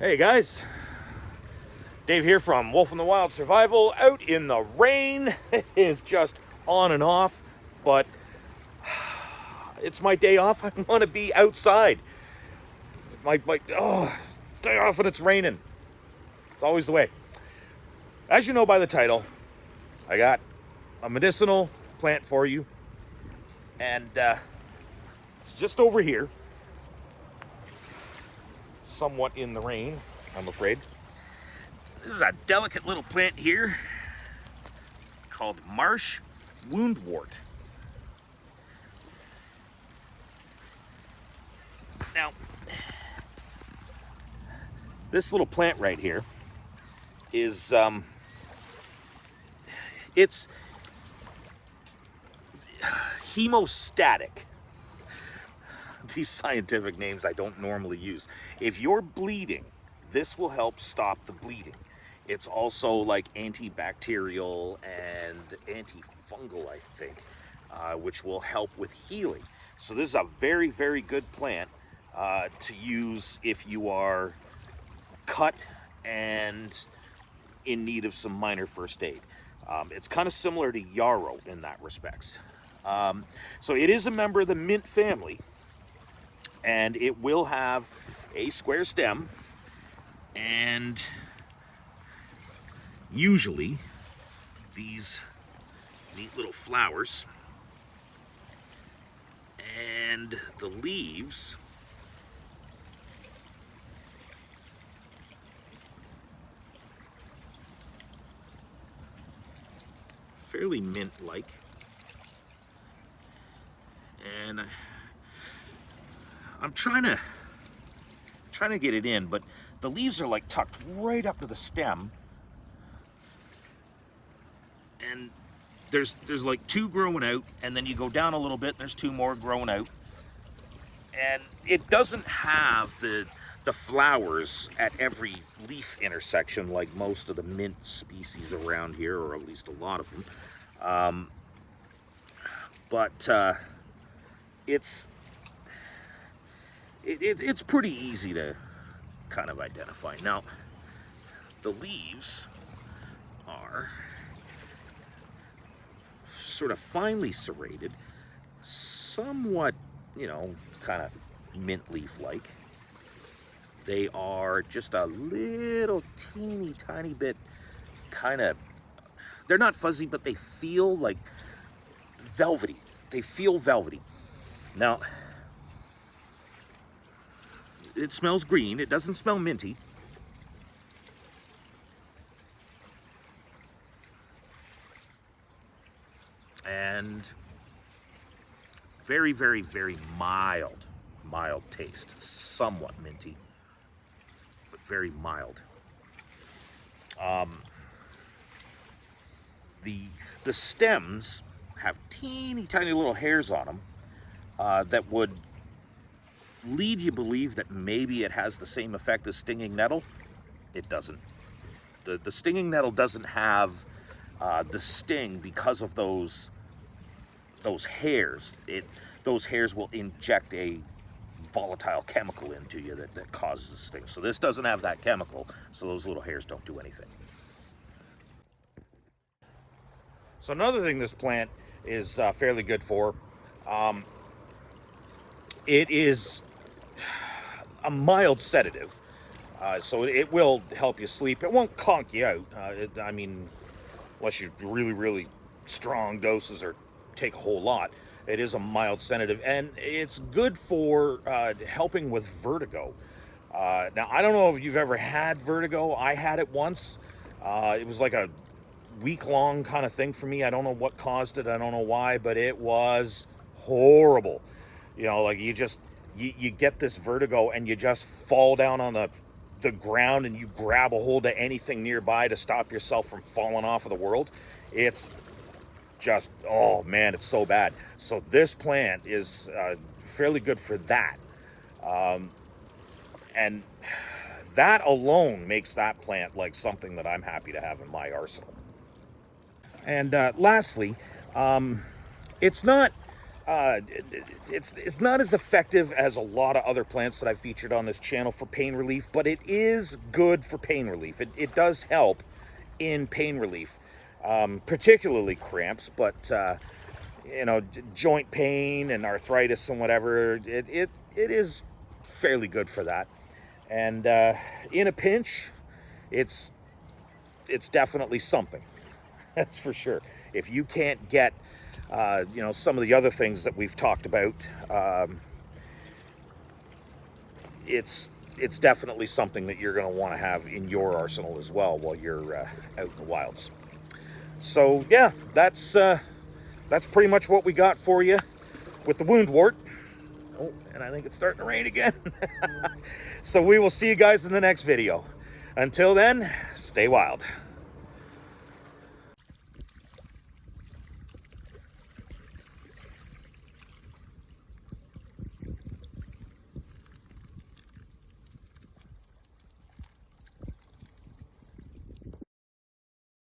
Hey guys, Dave here from Wolf in the Wild Survival. Out in the rain. It is just on and off, but it's my day off. I want to be outside. My day off and it's raining. It's always the way. As you know by the title, I got a medicinal plant for you, and it's just over here, somewhat in the rain, I'm afraid. This is a delicate little plant here called Marsh Woundwort. Now, this little plant right here is it's hemostatic. These scientific names I don't normally use. If you're bleeding, this will help stop the bleeding. It's also like antibacterial and antifungal, I think, which will help with healing. So this is a very, very good plant to use if you are cut and in need of some minor first aid. It's kind of similar to yarrow in that respects. So it is a member of the mint family, and it will have a square stem and usually these neat little flowers, and the leaves fairly mint-like, and I'm trying to get it in, but the leaves are like tucked right up to the stem, and there's like two growing out, and then you go down a little bit, there's two more growing out, and it doesn't have the flowers at every leaf intersection like most of the mint species around here, or at least a lot of them. But it's pretty easy to kind of identify. Now, the leaves are sort of finely serrated, somewhat, kind of mint leaf-like. They are just a little teeny tiny bit they're not fuzzy, but they feel like velvety. They feel velvety. Now, it smells green. It doesn't smell minty. And very, very, very mild taste. Somewhat minty, but very mild. The stems have teeny tiny little hairs on them that would lead you to believe that maybe it has the same effect as stinging nettle. It doesn't. The stinging nettle doesn't have the sting because of those hairs. Those hairs will inject a volatile chemical into you that causes a sting. So this doesn't have that chemical, so those little hairs don't do anything. So another thing this plant is fairly good for, it is a mild sedative. So it will help you sleep. It won't conk you out. Unless you really, really strong doses or take a whole lot. It is a mild sedative, and it's good for helping with vertigo. Now, I don't know if you've ever had vertigo. I had it once. It was like a week-long kind of thing for me. I don't know what caused it. I don't know why, but it was horrible. Like you get this vertigo and you just fall down on the ground and you grab a hold of anything nearby to stop yourself from falling off of the world. It's just, oh man, it's so bad. So this plant is fairly good for that. And that alone makes that plant like something that I'm happy to have in my arsenal. And lastly, it's not It's not as effective as a lot of other plants that I've featured on this channel for pain relief, but it is good for pain relief. It does help in pain relief, particularly cramps, but you know, joint pain and arthritis and whatever, it is fairly good for that. And in a pinch, it's definitely something. That's for sure. If you can't get you know, some of the other things that we've talked about, it's definitely something that you're going to want to have in your arsenal as well while you're out in the wilds. So yeah, that's pretty much what we got for you with the woundwort. Oh, and I think it's starting to rain again. So we will see you guys in the next video. Until then, stay wild.